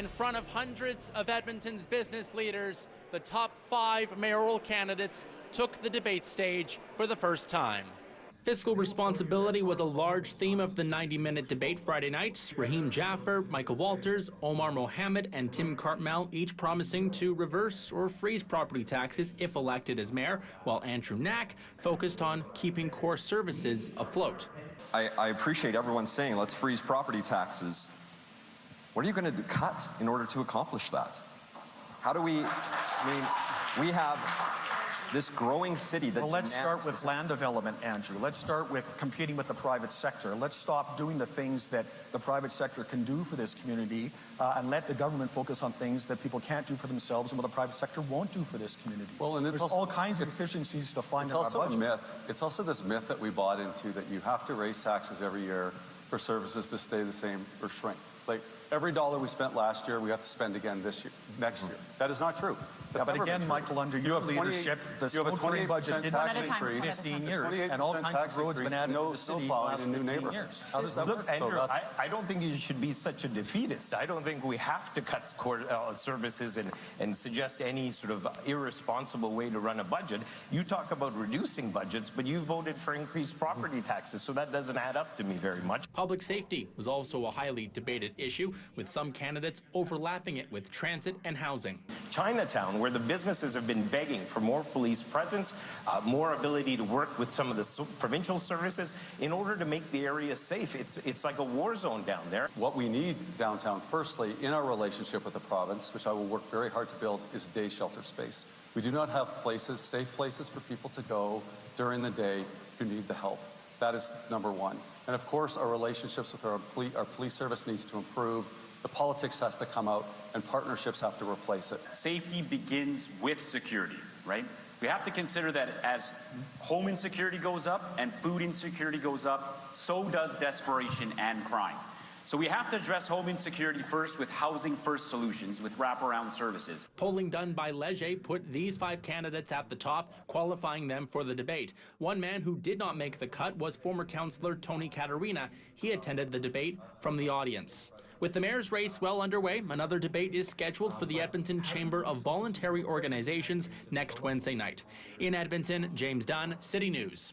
in front of hundreds of Edmonton's business leaders, the top 5 mayoral candidates took the debate stage for the first time. Fiscal responsibility was a large theme of the 90-minute debate Friday night. Raheem Jaffer, Michael Walters, Omar Mohammed, and Tim Cartmel each promising to reverse or freeze property taxes if elected as mayor, while Andrew Knack focused on keeping core services afloat. I appreciate everyone saying, let's freeze property taxes. What are you going to cut in order to accomplish that? How do we, we have this growing city that... Well, let's start with land development, Andrew. Let's start with competing with the private sector. Let's stop doing the things that the private sector can do for this community and let the government focus on things that people can't do for themselves and what the private sector won't do for this community. Well, and there's all kinds of efficiencies to find in our budget. It's also a myth. It's also this myth that we bought into that you have to raise taxes every year for services to stay the same or shrink. Like every dollar we spent last year, we have to spend again this year, next year. That is not true. Yeah, but again, Michael, under your leadership, the snow-touring budget did not increase in 15 years, and all kinds of roads have been added to the city in the last 15 years. How does that work? Andrew, I don't think you should be such a defeatist. I don't think we have to cut core services and suggest any sort of irresponsible way to run a budget. You talk about reducing budgets, but you voted for increased property taxes, so that doesn't add up to me very much. Public safety was also a highly debated issue, with some candidates overlapping it with transit and housing. Chinatown, where the businesses have been begging for more police presence, more ability to work with some of the provincial services in order to make the area safe. It's like a war zone down there. What we need downtown, firstly, in our relationship with the province, which I will work very hard to build, is day shelter space. We do not have places, safe places for people to go during the day who need the help. That is number one. And of course, our relationships with our police service needs to improve. The politics has to come out, and partnerships have to replace it. Safety begins with security, right? We have to consider that as home insecurity goes up and food insecurity goes up, so does desperation and crime. So we have to address home insecurity first with housing first solutions, with wraparound services. Polling done by Leger put these 5 candidates at the top, qualifying them for the debate. One man who did not make the cut was former councillor Tony Caterina. He attended the debate from the audience. With the mayor's race well underway, another debate is scheduled for the Edmonton Chamber of Voluntary Organizations next Wednesday night. In Edmonton, James Dunn, City News.